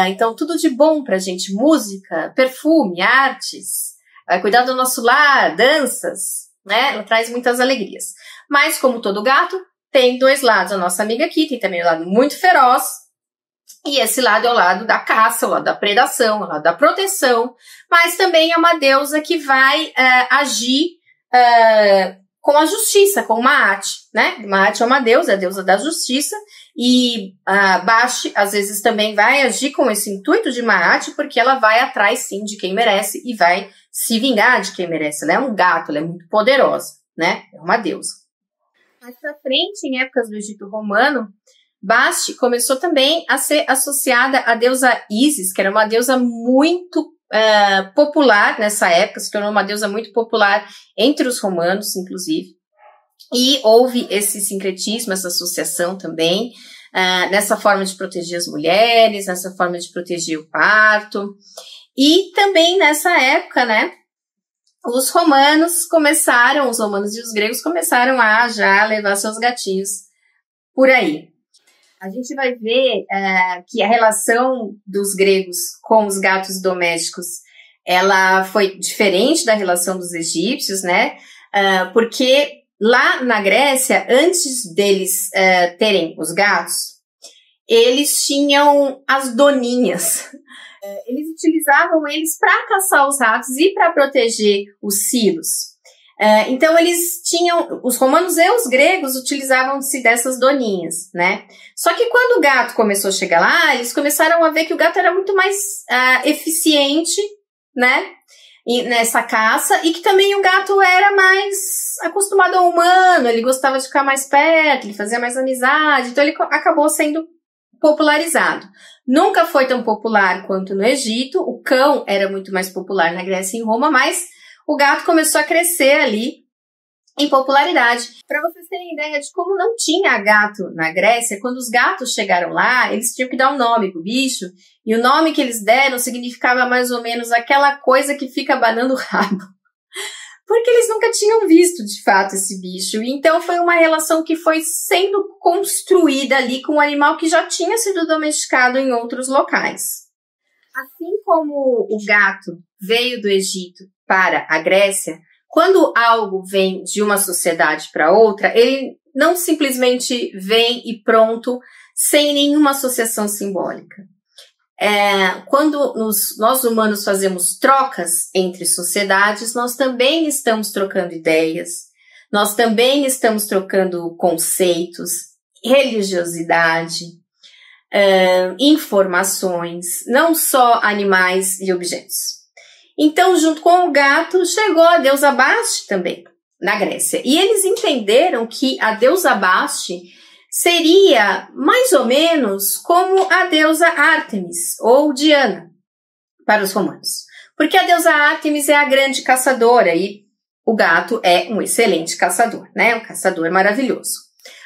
então, tudo de bom pra gente, música, perfume, artes, vai cuidar do nosso lar, danças, né, ela traz muitas alegrias. Mas, como todo gato, tem dois lados. A nossa amiga aqui tem também um lado muito feroz, e esse lado é o lado da caça, o lado da predação, o lado da proteção, mas também é uma deusa que vai agir com a justiça, com Maat, né? Maat é uma deusa, a deusa da justiça, e Bast, às vezes, também vai agir com esse intuito de Maat, porque ela vai atrás, sim, de quem merece e vai se vingar de quem merece. Ela é um gato, ela é muito poderosa, né? É uma deusa. Mais pra frente, em épocas do Egito Romano, Bast começou também a ser associada à deusa Ísis, que era uma deusa muito popular nessa época, se tornou uma deusa muito popular entre os romanos, inclusive. E houve esse sincretismo, essa associação também, nessa forma de proteger as mulheres, nessa forma de proteger o parto. E também nessa época, né, os romanos e os gregos começaram a já levar seus gatinhos por aí. A gente vai ver que a relação dos gregos com os gatos domésticos, ela foi diferente da relação dos egípcios, né? Porque lá na Grécia, antes deles terem os gatos, eles tinham as doninhas. Eles utilizavam eles para caçar os ratos e para proteger os silos. Então, os romanos e os gregos utilizavam-se dessas doninhas, né? Só que quando o gato começou a chegar lá, eles começaram a ver que o gato era muito mais eficiente, né? Nessa caça, e que também o gato era mais acostumado ao humano, ele gostava de ficar mais perto, ele fazia mais amizade, então ele acabou sendo popularizado. Nunca foi tão popular quanto no Egito, o cão era muito mais popular na Grécia e em Roma, mas o gato começou a crescer ali em popularidade. Para vocês terem ideia de como não tinha gato na Grécia, quando os gatos chegaram lá, eles tinham que dar um nome pro bicho, e o nome que eles deram significava mais ou menos aquela coisa que fica abanando o rabo. Porque eles nunca tinham visto, de fato, esse bicho. Então, foi uma relação que foi sendo construída ali com um animal que já tinha sido domesticado em outros locais. Assim como o gato veio do Egito para a Grécia, quando algo vem de uma sociedade para outra, ele não simplesmente vem e pronto, sem nenhuma associação simbólica. Quando nós humanos fazemos trocas entre sociedades, nós também estamos trocando ideias, nós também estamos trocando conceitos, religiosidade, informações, não só animais e objetos. Então, junto com o gato, chegou a deusa Basti também, na Grécia. E eles entenderam que a deusa Basti seria mais ou menos como a deusa Ártemis, ou Diana, para os romanos. Porque a deusa Ártemis é a grande caçadora e o gato é um excelente caçador, né? Um caçador maravilhoso.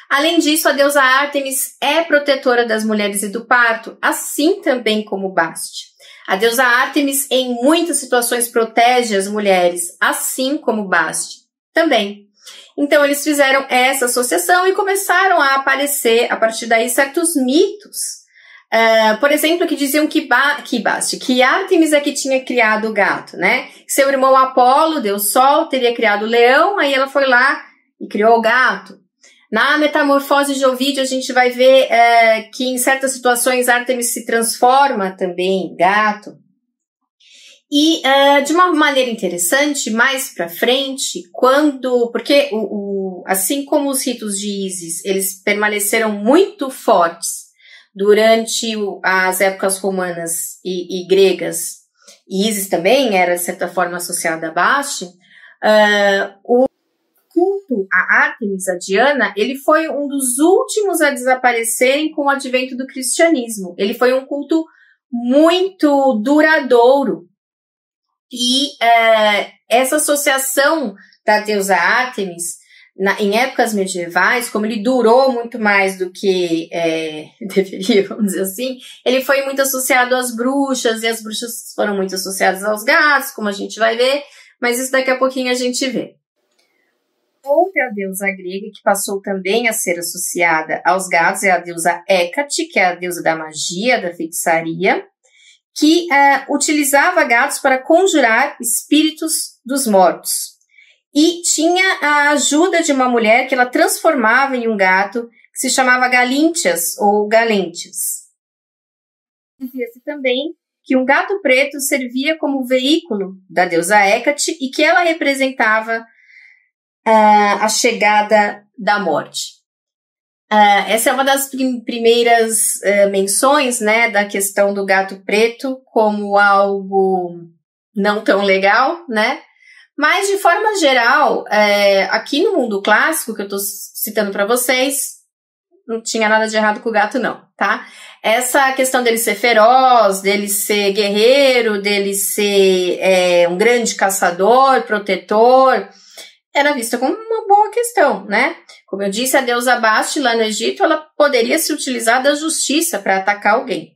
Além disso, a deusa Ártemis é protetora das mulheres e do parto, assim também como Basti. A deusa Ártemis, em muitas situações, protege as mulheres, assim como Basti também. Então, eles fizeram essa associação e começaram a aparecer, a partir daí, certos mitos. Por exemplo, que diziam que Ártemis é que tinha criado o gato, né? Seu irmão Apolo, deus Sol, teria criado o leão, aí ela foi lá e criou o gato. Na Metamorfose de Ovídio, a gente vai ver que em certas situações Ártemis se transforma também em gato. E de uma maneira interessante, mais pra frente, porque assim como os ritos de Ísis, eles permaneceram muito fortes durante as épocas romanas e gregas, e Ísis também era, de certa forma, associada a Basti, o culto a Ártemis, a Diana, ele foi um dos últimos a desaparecerem com o advento do cristianismo. Ele foi um culto muito duradouro. E essa associação da deusa Ártemis, em épocas medievais, como ele durou muito mais do que deveria, vamos dizer assim, ele foi muito associado às bruxas, e as bruxas foram muito associadas aos gatos, como a gente vai ver, mas isso daqui a pouquinho a gente vê. Outra deusa grega que passou também a ser associada aos gatos é a deusa Hécate, que é a deusa da magia, da feitiçaria, que utilizava gatos para conjurar espíritos dos mortos. E tinha a ajuda de uma mulher que ela transformava em um gato, que se chamava Galíntias ou Galêntias. Dizia-se também que um gato preto servia como veículo da deusa Hécate e que ela representava a chegada da morte. Essa é uma das primeiras menções, né, da questão do gato preto como algo não tão legal, né? Mas, de forma geral, aqui no mundo clássico, que eu estou citando para vocês, não tinha nada de errado com o gato, não, tá? Essa questão dele ser feroz, dele ser guerreiro, dele ser um grande caçador, protetor, era vista como uma boa questão, né? Como eu disse, a deusa Basti lá no Egito, ela poderia se utilizar da justiça para atacar alguém.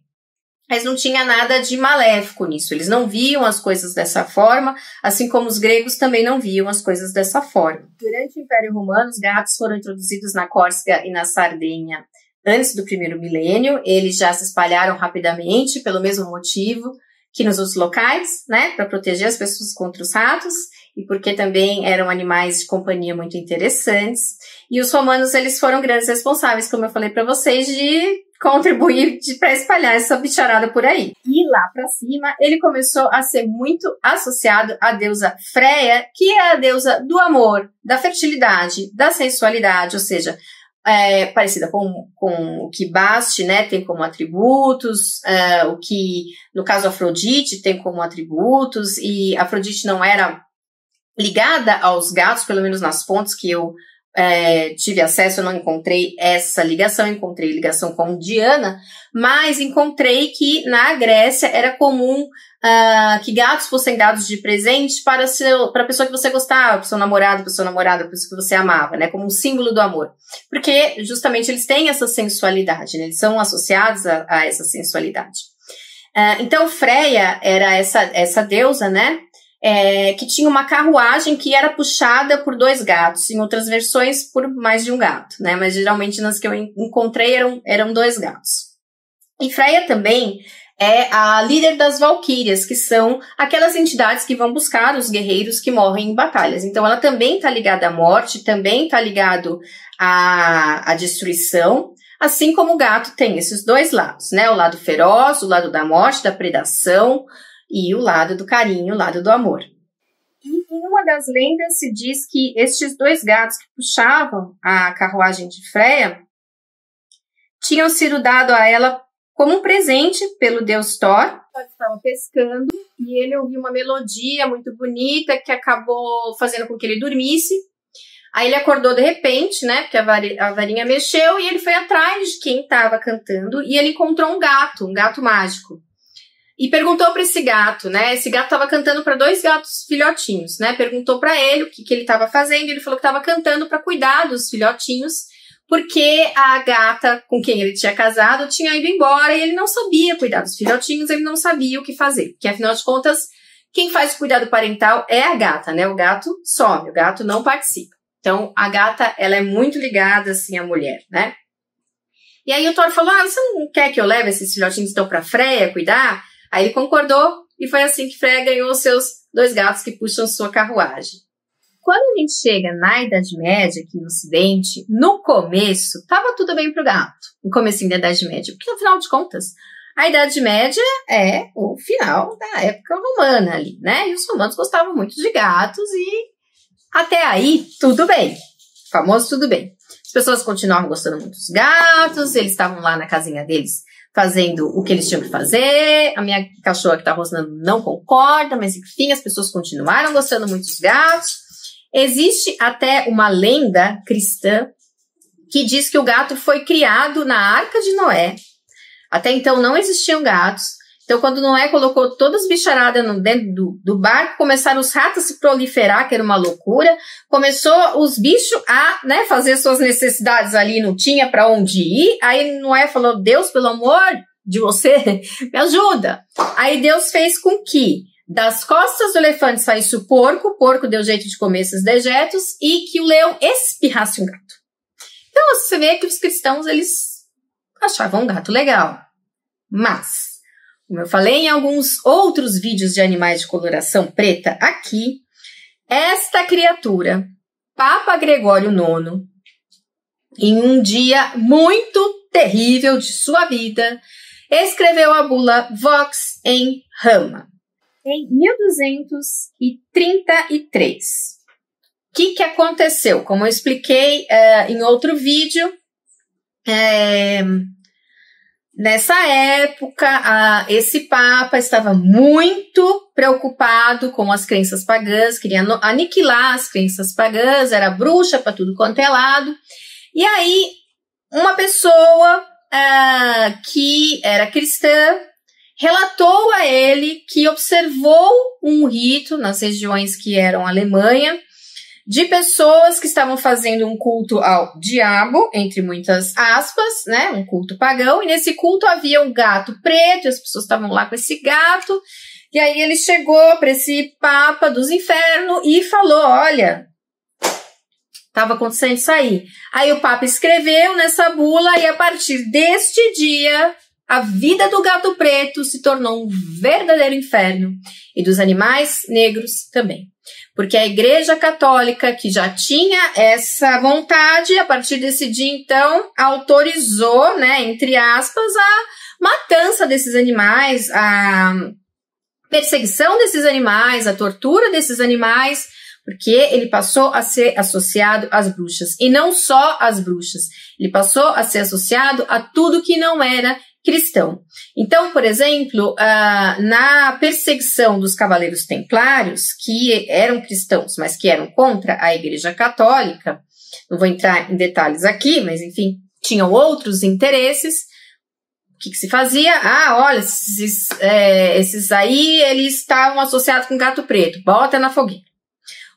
mas não tinha nada de maléfico nisso. Eles não viam as coisas dessa forma, assim como os gregos também não viam as coisas dessa forma. Durante o Império Romano, os gatos foram introduzidos na Córcega e na Sardenha antes do primeiro milênio. Eles já se espalharam rapidamente pelo mesmo motivo que nos outros locais, né, para proteger as pessoas contra os ratos e porque também eram animais de companhia muito interessantes. E os romanos, eles foram grandes responsáveis, como eu falei para vocês, de contribuir para espalhar essa bicharada por aí. E lá para cima, ele começou a ser muito associado à deusa Freia, que é a deusa do amor, da fertilidade, da sensualidade, ou seja, parecida com o que Baste, né, tem como atributos, o que, no caso, Afrodite tem como atributos, e Afrodite não era ligada aos gatos, pelo menos nas fontes que eu tive acesso, eu não encontrei essa ligação, encontrei ligação com Diana, mas encontrei que na Grécia era comum que gatos fossem dados de presente para a pessoa que você gostava, para o seu namorado, para a sua namorada, para a pessoa que você amava, né, como um símbolo do amor. Porque justamente eles têm essa sensualidade, né, eles são associados a essa sensualidade. Então Freia era essa deusa, né, que tinha uma carruagem que era puxada por 2 gatos, em outras versões por mais de um gato, né? Mas geralmente nas que eu encontrei eram 2 gatos. E Freia também é a líder das valquírias, que são aquelas entidades que vão buscar os guerreiros que morrem em batalhas. Então ela também está ligada à morte, também está ligado à destruição, assim como o gato tem esses 2 lados, né? O lado feroz, o lado da morte, da predação, e o lado do carinho, o lado do amor. E em uma das lendas se diz que estes 2 gatos que puxavam a carruagem de Freia tinham sido dados a ela como um presente pelo deus Thor. Ele estava pescando e ele ouviu uma melodia muito bonita que acabou fazendo com que ele dormisse. Aí ele acordou de repente, né, porque a varinha mexeu, e ele foi atrás de quem estava cantando e ele encontrou um gato mágico. E perguntou para esse gato, né? Esse gato estava cantando para 2 gatos filhotinhos, né? Perguntou para ele o que ele estava fazendo. Ele falou que estava cantando para cuidar dos filhotinhos, porque a gata com quem ele tinha casado tinha ido embora e ele não sabia cuidar dos filhotinhos, ele não sabia o que fazer. Porque, afinal de contas, quem faz o cuidado parental é a gata, né? O gato some, o gato não participa. Então, a gata, ela é muito ligada, assim, à mulher, né? E aí o Thor falou, você não quer que eu leve esses filhotinhos então para Freia cuidar? Aí ele concordou e foi assim que Freia ganhou os seus 2 gatos que puxam sua carruagem. Quando a gente chega na Idade Média, aqui no Ocidente, no começo, estava tudo bem pro gato, no comecinho da Idade Média, porque afinal de contas, a Idade Média é o final da época romana ali, né? E os romanos gostavam muito de gatos e até aí, tudo bem. O famoso tudo bem. As pessoas continuavam gostando muito dos gatos, eles estavam lá na casinha deles fazendo o que eles tinham que fazer. A minha cachorra que tá rosnando não concorda, mas enfim, as pessoas continuaram gostando muito dos gatos. Existe até uma lenda cristã que diz que o gato foi criado na Arca de Noé. Até então não existiam gatos. Então, quando Noé colocou todas as bicharadas dentro do barco, começaram os ratos a se proliferar, que era uma loucura. Começou os bichos a, né, fazer suas necessidades ali, não tinha para onde ir. Aí Noé falou, Deus, pelo amor de você, me ajuda. Aí Deus fez com que das costas do elefante saísse o porco deu jeito de comer esses dejetos, e que o leão espirrasse um gato. Então, você vê que os cristãos, eles achavam um gato legal. Mas, como eu falei em alguns outros vídeos de animais de coloração preta aqui, esta criatura, Papa Gregório IX, em um dia muito terrível de sua vida, escreveu a bula Vox em Rama, em 1233. O que aconteceu? Como eu expliquei em outro vídeo, nessa época, esse Papa estava muito preocupado com as crenças pagãs, queria aniquilar as crenças pagãs, era bruxa para tudo quanto é lado. E aí, uma pessoa que era cristã relatou a ele que observou um rito nas regiões que eram Alemanha, de pessoas que estavam fazendo um culto ao diabo, entre muitas aspas, né, um culto pagão, e nesse culto havia um gato preto, e as pessoas estavam lá com esse gato, e aí ele chegou para esse Papa dos Infernos e falou, olha, estava acontecendo isso aí. Aí o Papa escreveu nessa bula, e a partir deste dia, a vida do gato preto se tornou um verdadeiro inferno, e dos animais negros também. Porque a Igreja Católica, que já tinha essa vontade, a partir desse dia, então, autorizou, né, entre aspas, a matança desses animais, a perseguição desses animais, a tortura desses animais, porque ele passou a ser associado às bruxas. E não só às bruxas, ele passou a ser associado a tudo que não era cristão. Então, por exemplo, na perseguição dos cavaleiros templários, que eram cristãos, mas que eram contra a Igreja Católica, não vou entrar em detalhes aqui, mas enfim, tinham outros interesses. O que se fazia? Olha, esses aí, eles estavam associados com gato preto, bota na fogueira.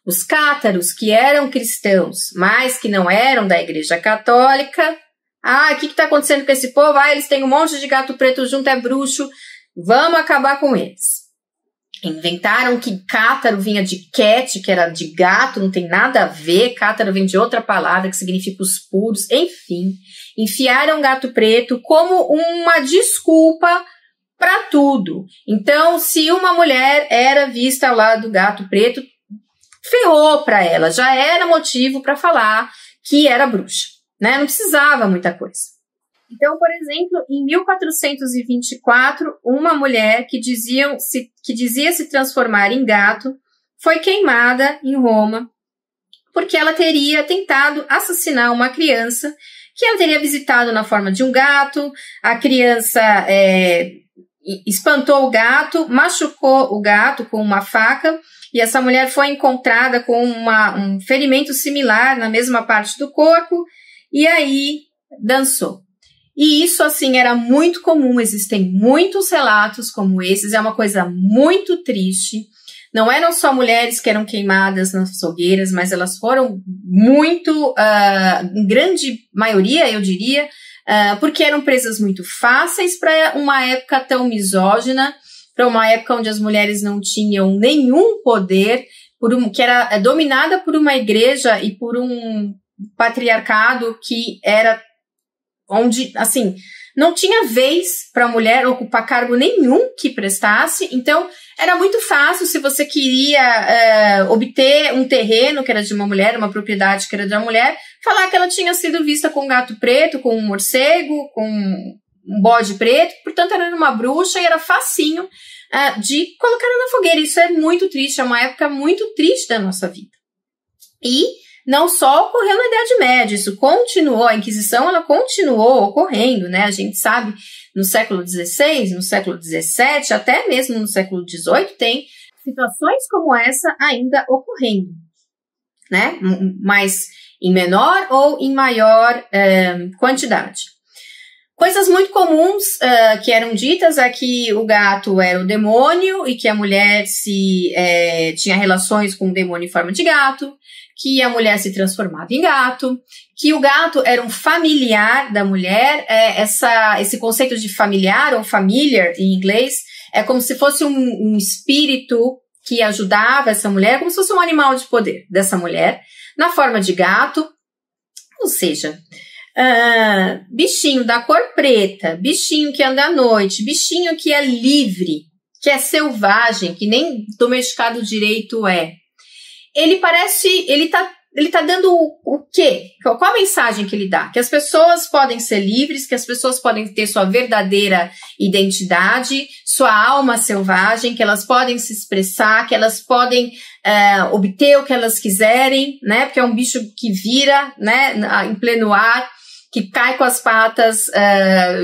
Os cátaros, que eram cristãos, mas que não eram da Igreja Católica, o que está acontecendo com esse povo? Eles têm um monte de gato preto junto, é bruxo, vamos acabar com eles. Inventaram que cátaro vinha de cat, que era de gato, não tem nada a ver, cátaro vem de outra palavra, que significa os puros, enfim. Enfiaram gato preto como uma desculpa para tudo. Então, se uma mulher era vista ao lado do gato preto, ferrou para ela, já era motivo para falar que era bruxa, né? Não precisava muita coisa. Então, por exemplo, em 1424, uma mulher que dizia se transformar em gato foi queimada em Roma porque ela teria tentado assassinar uma criança que ela teria visitado na forma de um gato. A criança espantou o gato, machucou o gato com uma faca, e essa mulher foi encontrada com um ferimento similar na mesma parte do corpo, e aí dançou. E isso, assim, era muito comum, existem muitos relatos como esses, é uma coisa muito triste. Não eram só mulheres que eram queimadas nas fogueiras, mas elas foram muito, em grande maioria, eu diria, porque eram presas muito fáceis para uma época tão misógina, para uma época onde as mulheres não tinham nenhum poder, que era dominada por uma igreja e por um patriarcado que era onde, assim, não tinha vez para a mulher ocupar cargo nenhum que prestasse. Então era muito fácil, se você queria obter um terreno que era de uma mulher, uma propriedade que era de uma mulher, falar que ela tinha sido vista com um gato preto, com um morcego, com um bode preto, portanto era uma bruxa e era facinho de colocar ela na fogueira. Isso é muito triste, é uma época muito triste da nossa vida. E não só ocorreu na Idade Média, isso continuou, a Inquisição ela continuou ocorrendo, né? A gente sabe, no século XVI, no século XVII, até mesmo no século XVIII, tem situações como essa ainda ocorrendo, né? Mas em menor ou em maior quantidade. Coisas muito comuns que eram ditas é que o gato era o demônio e que a mulher tinha relações com o demônio em forma de gato, que a mulher se transformava em gato, que o gato era um familiar da mulher. Esse conceito de familiar ou familiar em inglês é como se fosse um espírito que ajudava essa mulher, como se fosse um animal de poder dessa mulher, na forma de gato, ou seja, bichinho da cor preta, bichinho que anda à noite, bichinho que é livre, que é selvagem, que nem domesticado direito é. Ele tá dando o quê? Qual a mensagem que ele dá? Que as pessoas podem ser livres, que as pessoas podem ter sua verdadeira identidade, sua alma selvagem, que elas podem se expressar, que elas podem obter o que elas quiserem, né? Porque é um bicho que vira, né, em pleno ar, que cai com as patas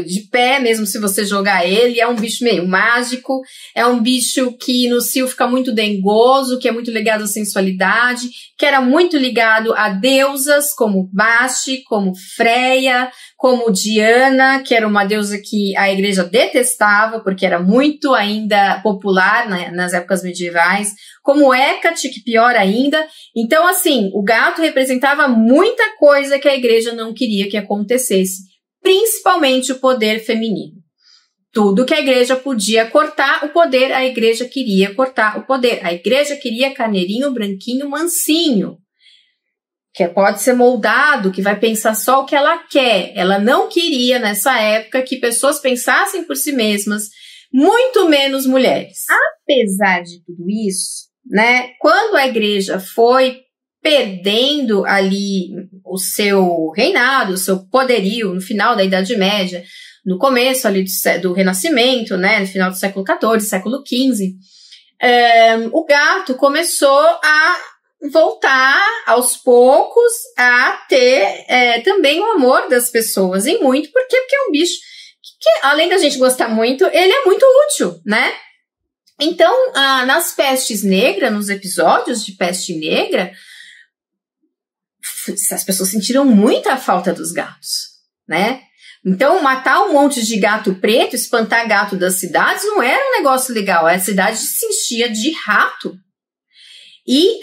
de pé, mesmo se você jogar ele. É um bicho meio mágico, é um bicho que no cio fica muito dengoso, que é muito ligado à sensualidade, que era muito ligado a deusas como Basti, como Freia, como Diana, que era uma deusa que a igreja detestava, porque era muito ainda popular, né, nas épocas medievais, como Hecate, que pior ainda. Então, assim, o gato representava muita coisa que a igreja não queria que acontecesse, principalmente o poder feminino. Tudo que a igreja podia cortar o poder, a igreja queria cortar o poder. A igreja queria carneirinho, branquinho, mansinho, que pode ser moldado, que vai pensar só o que ela quer. Ela não queria, nessa época, que pessoas pensassem por si mesmas, muito menos mulheres. Apesar de tudo isso, né, quando a igreja foi perdendo ali o seu reinado, o seu poderio no final da Idade Média, no começo ali do Renascimento, né, no final do século XIV, século XV, o gato começou a voltar aos poucos a ter também o amor das pessoas, e muito porque é um bicho que, além da gente gostar muito, ele é muito útil, né? Então, nas pestes negras, nos episódios de peste negra, as pessoas sentiram muita falta dos gatos, né? Então, matar um monte de gato preto, espantar gato das cidades, não era um negócio legal. A cidade se enchia de rato. E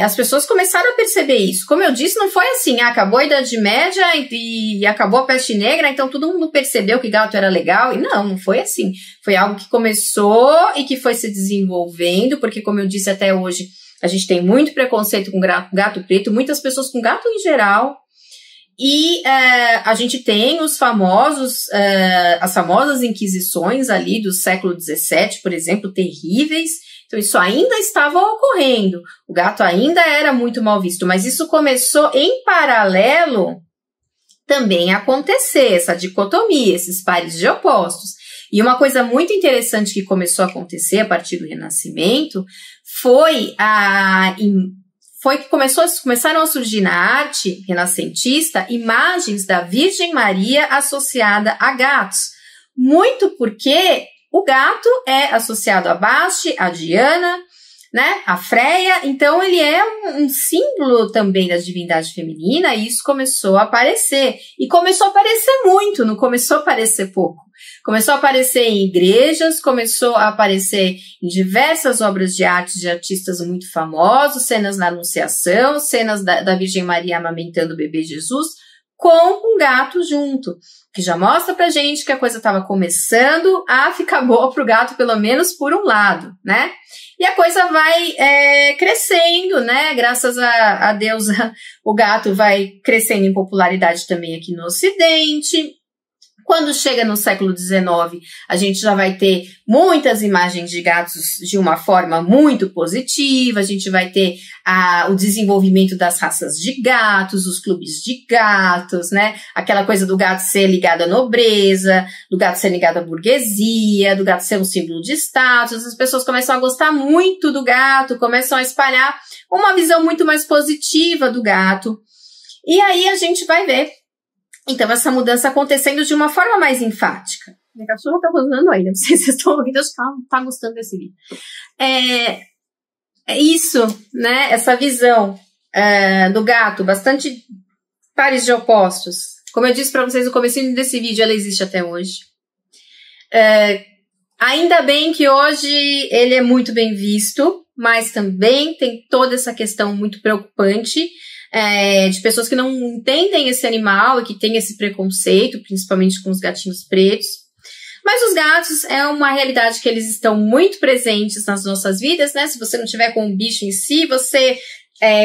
as pessoas começaram a perceber isso. Como eu disse, não foi assim, acabou a Idade Média e acabou a peste negra, então todo mundo percebeu que gato era legal. E não foi assim. Foi algo que começou e que foi se desenvolvendo, porque, como eu disse até hoje, a gente tem muito preconceito com gato preto, muitas pessoas com gato em geral. E a gente tem as famosas inquisições ali do século XVII, por exemplo, terríveis. Então, isso ainda estava ocorrendo. O gato ainda era muito mal visto, mas isso começou em paralelo também a acontecer, essa dicotomia, esses pares de opostos. E uma coisa muito interessante que começou a acontecer a partir do Renascimento foi que começaram a surgir na arte renascentista imagens da Virgem Maria associada a gatos. Muito porque o gato é associado a Baste, a Diana, né, a Freia, então ele é um símbolo também da divindade feminina, e isso começou a aparecer. E começou a aparecer muito, não começou a aparecer pouco. Começou a aparecer em igrejas, começou a aparecer em diversas obras de arte de artistas muito famosos, cenas na Anunciação, cenas da Virgem Maria amamentando o bebê Jesus, com um gato junto, que já mostra pra gente que a coisa estava começando a ficar boa pro gato, pelo menos por um lado, né? E a coisa vai crescendo, né? Graças a Deus, o gato vai crescendo em popularidade também aqui no Ocidente. Quando chega no século XIX, a gente já vai ter muitas imagens de gatos de uma forma muito positiva, a gente vai ter o desenvolvimento das raças de gatos, os clubes de gatos, né? Aquela coisa do gato ser ligado à nobreza, do gato ser ligado à burguesia, do gato ser um símbolo de status. As pessoas começam a gostar muito do gato, começam a espalhar uma visão muito mais positiva do gato. E aí a gente vai ver então, essa mudança acontecendo de uma forma mais enfática. Minha cachorra tá rosnando ainda, não sei se vocês estão ouvindo, acho que ela não tá gostando desse vídeo. É isso, né? Essa visão do gato, bastante pares de opostos. Como eu disse para vocês no comecinho desse vídeo, ela existe até hoje. Ainda bem que hoje ele é muito bem visto, mas também tem toda essa questão muito preocupante de pessoas que não entendem esse animal e que têm esse preconceito, principalmente com os gatinhos pretos. Mas os gatos é uma realidade que eles estão muito presentes nas nossas vidas, né? Se você não tiver com o bicho em si, você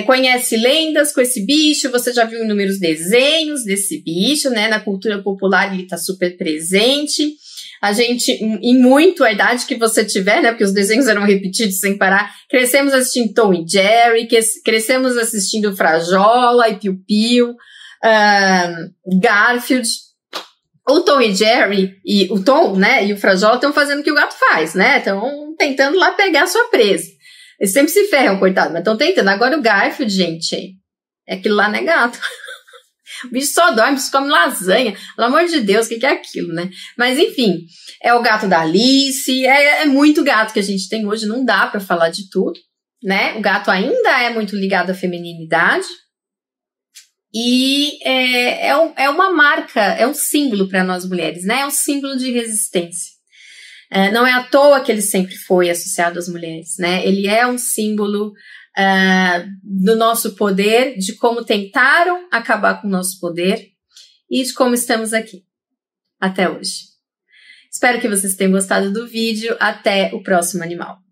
conhece lendas com esse bicho, você já viu inúmeros desenhos desse bicho, né? Na cultura popular ele está super presente. A gente, em muito a idade que você tiver, né, porque os desenhos eram repetidos sem parar, crescemos assistindo Tom e Jerry, crescemos assistindo Frajola e Piu Piu, Garfield. O Tom e Jerry, e o Tom, né, e o Frajola estão fazendo o que o gato faz, né, estão tentando lá pegar a sua presa. Eles sempre se ferram, coitado, mas estão tentando. Agora o Garfield, gente, aquilo lá não é gato. O bicho só dorme, o bicho come lasanha. Pelo amor de Deus, o que é aquilo, né? Mas, enfim, é o gato da Alice, é muito gato que a gente tem hoje, não dá pra falar de tudo, né? O gato ainda é muito ligado à feminilidade. E é uma marca, é um símbolo para nós mulheres, né? É um símbolo de resistência. Não é à toa que ele sempre foi associado às mulheres, né? Ele é um símbolo do nosso poder, de como tentaram acabar com o nosso poder e de como estamos aqui até hoje. Espero que vocês tenham gostado do vídeo. Até o próximo animal.